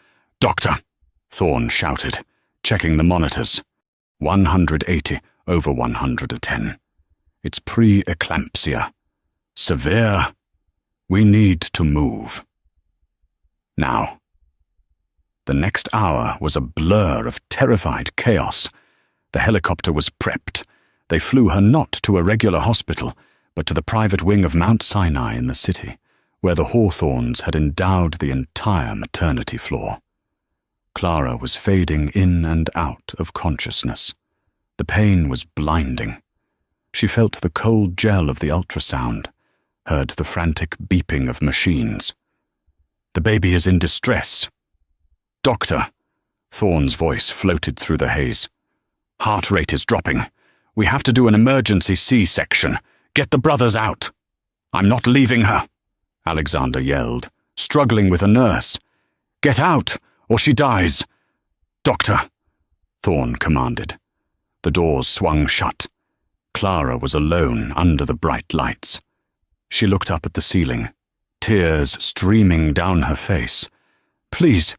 Doctor," Thorne shouted, checking the monitors. 180 over 110. "It's pre-eclampsia. Severe. We need to move." Now. The next hour was a blur of terrified chaos. The helicopter was prepped. They flew her not to a regular hospital, but to the private wing of Mount Sinai in the city, where the Hawthorns had endowed the entire maternity floor. Clara was fading in and out of consciousness. The pain was blinding. She felt the cold gel of the ultrasound, heard the frantic beeping of machines. "The baby is in distress." "Doctor," Thorne's voice floated through the haze. "Heart rate is dropping. We have to do an emergency C-section. Get the brothers out." "I'm not leaving her," Alexander yelled, struggling with a nurse. "Get out, or she dies." "Doctor," Thorne commanded. The doors swung shut. Clara was alone under the bright lights. She looked up at the ceiling, tears streaming down her face. "Please,"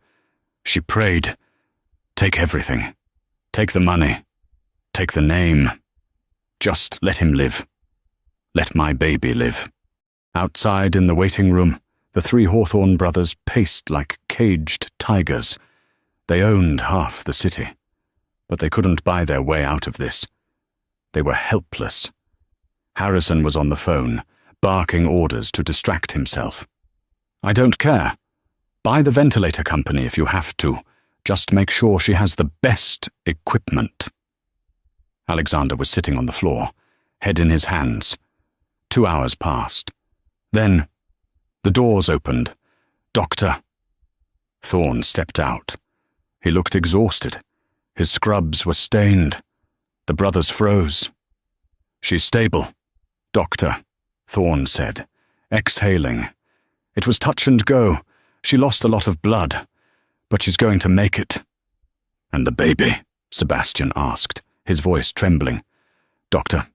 she prayed. "Take everything. Take the money. Take the name. Just let him live. Let my baby live." Outside in the waiting room, the three Hawthorne brothers paced like caged tigers. They owned half the city, but they couldn't buy their way out of this. They were helpless. Harrison was on the phone, barking orders to distract himself. "I don't care. Buy the ventilator company if you have to. Just make sure she has the best equipment." Alexander was sitting on the floor, head in his hands. 2 hours passed. Then, the doors opened. "Doctor." Thorne stepped out. He looked exhausted. His scrubs were stained. The brothers froze. "She's stable, Doctor," Thorne said, exhaling. "It was touch and go. She lost a lot of blood, but she's going to make it." "And the baby?" Sebastian asked, his voice trembling. "Doctor."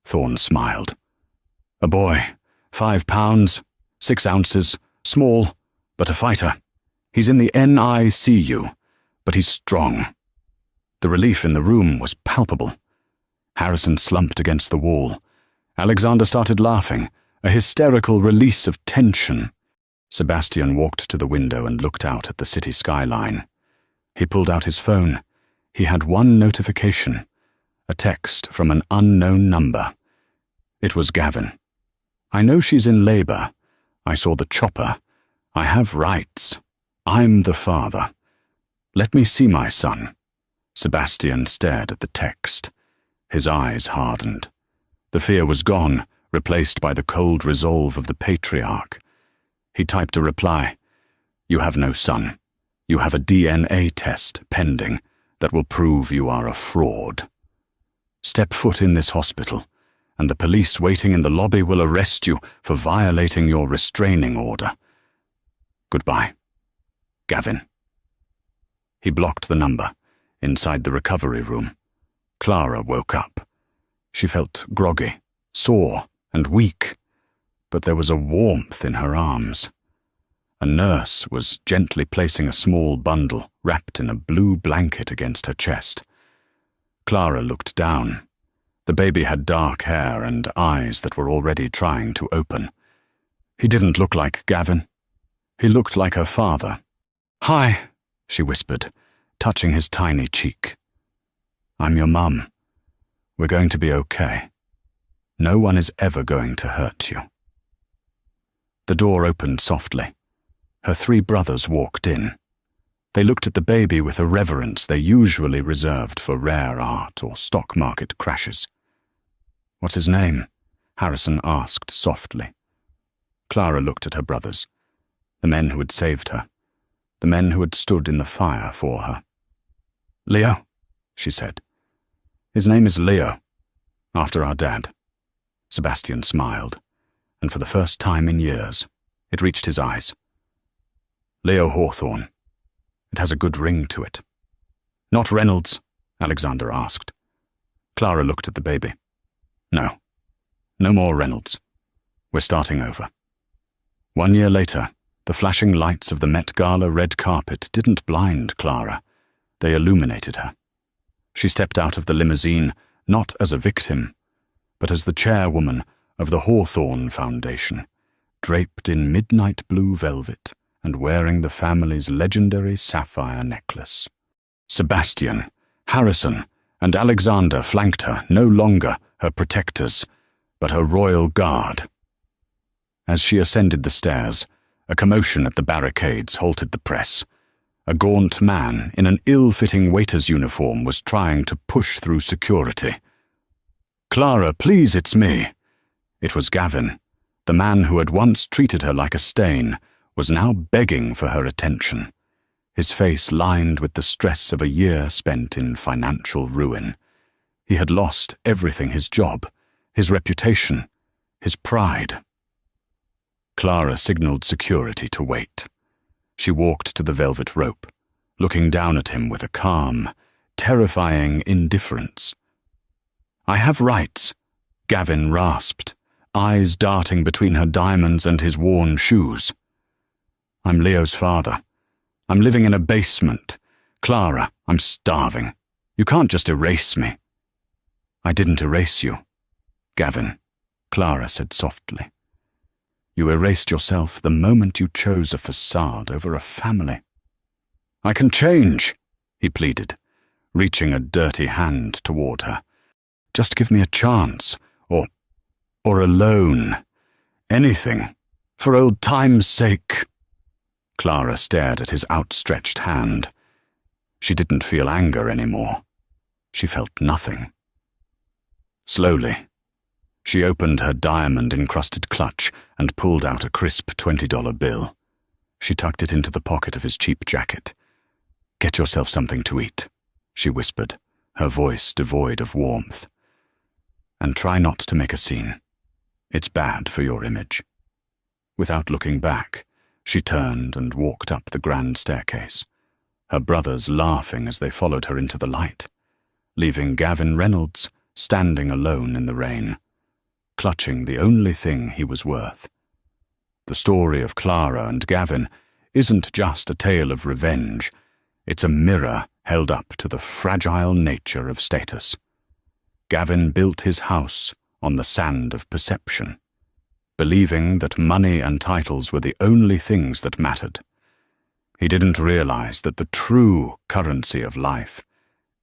Thorne smiled. "A boy, 5 pounds, 6 ounces, small, but a fighter. He's in the NICU, but he's strong." The relief in the room was palpable. Harrison slumped against the wall. Alexander started laughing, a hysterical release of tension. Sebastian walked to the window and looked out at the city skyline. He pulled out his phone. He had one notification, a text from an unknown number. It was Gavin. "I know she's in labor. I saw the chopper. I have rights. I'm the father. Let me see my son." Sebastian stared at the text. His eyes hardened. The fear was gone, replaced by the cold resolve of the patriarch. He typed a reply. "You have no son. You have a DNA test pending that will prove you are a fraud. Step foot in this hospital, and the police waiting in the lobby will arrest you for violating your restraining order. Goodbye. Gavin." He blocked the number. Inside the recovery room, Clara woke up. She felt groggy, sore, and weak, but there was a warmth in her arms. A nurse was gently placing a small bundle wrapped in a blue blanket against her chest. Clara looked down. The baby had dark hair and eyes that were already trying to open. He didn't look like Gavin. He looked like her father. "Hi," she whispered, touching his tiny cheek. "I'm your mum. We're going to be okay. No one is ever going to hurt you." The door opened softly. Her 3 brothers walked in. They looked at the baby with a reverence they usually reserved for rare art or stock market crashes. "What's his name?" Harrison asked softly. Clara looked at her brothers, the men who had saved her, the men who had stood in the fire for her. "Leo," she said. "His name is Leo, after our dad." Sebastian smiled, and for the first time in years, it reached his eyes. "Leo Hawthorne. It has a good ring to it." "Not Reynolds?" Alexander asked. Clara looked at the baby. "No. No more Reynolds. We're starting over." 1 year later, the flashing lights of the Met Gala red carpet didn't blind Clara. They illuminated her. She stepped out of the limousine not as a victim, but as the chairwoman of the Hawthorne Foundation, draped in midnight blue velvet and wearing the family's legendary sapphire necklace. Sebastian, Harrison, and Alexander flanked her, no longer her protectors, but her royal guard. As she ascended the stairs, a commotion at the barricades halted the press. A gaunt man in an ill-fitting waiter's uniform was trying to push through security. "Clara, please, it's me." It was Gavin. The man who had once treated her like a stain was now begging for her attention, his face lined with the stress of a year spent in financial ruin. He had lost everything: his job, his reputation, his pride. Clara signaled security to wait. She walked to the velvet rope, looking down at him with a calm, terrifying indifference. "I have rights," Gavin rasped, eyes darting between her diamonds and his worn shoes. "I'm Leo's father. I'm living in a basement. Clara, I'm starving. You can't just erase me." "I didn't erase you, Gavin," Clara said softly. "You erased yourself the moment you chose a facade over a family." "I can change," he pleaded, reaching a dirty hand toward her. "Just give me a chance, or a loan. Anything, for old time's sake." Clara stared at his outstretched hand. She didn't feel anger anymore. She felt nothing. Slowly, she opened her diamond-encrusted clutch and pulled out a crisp $20 bill. She tucked it into the pocket of his cheap jacket. "Get yourself something to eat," she whispered, her voice devoid of warmth. "And try not to make a scene. It's bad for your image." Without looking back, she turned and walked up the grand staircase, her brothers laughing as they followed her into the light, leaving Gavin Reynolds standing alone in the rain, clutching the only thing he was worth. The story of Clara and Gavin isn't just a tale of revenge. It's a mirror held up to the fragile nature of status. Gavin built his house on the sand of perception, believing that money and titles were the only things that mattered. He didn't realize that the true currency of life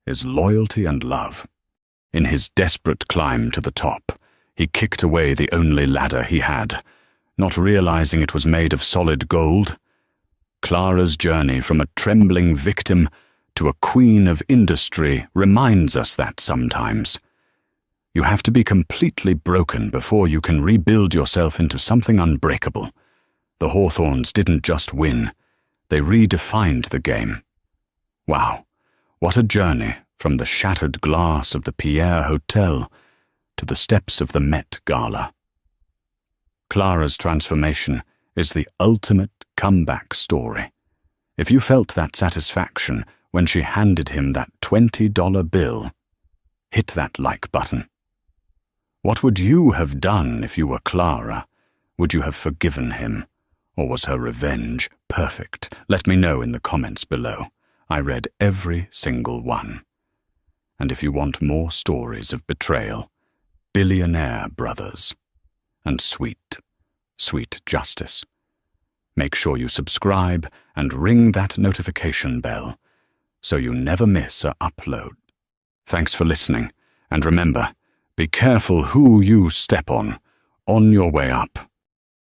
is loyalty and love. In his desperate climb to the top, he kicked away the only ladder he had, not realizing it was made of solid gold. Clara's journey from a trembling victim to a queen of industry reminds us that sometimes. You have to be completely broken before you can rebuild yourself into something unbreakable. The Hawthorns didn't just win, they redefined the game. Wow, what a journey from the shattered glass of the Pierre Hotel to the steps of the Met Gala. Clara's transformation is the ultimate comeback story. If you felt that satisfaction when she handed him that $20 bill, hit that like button. What would you have done if you were Clara? Would you have forgiven him? Or was her revenge perfect? Let me know in the comments below. I read every single one. And if you want more stories of betrayal, Billionaire brothers, and sweet, sweet justice, make sure you subscribe and ring that notification bell so you never miss an upload. Thanks for listening, and remember, be careful who you step on your way up.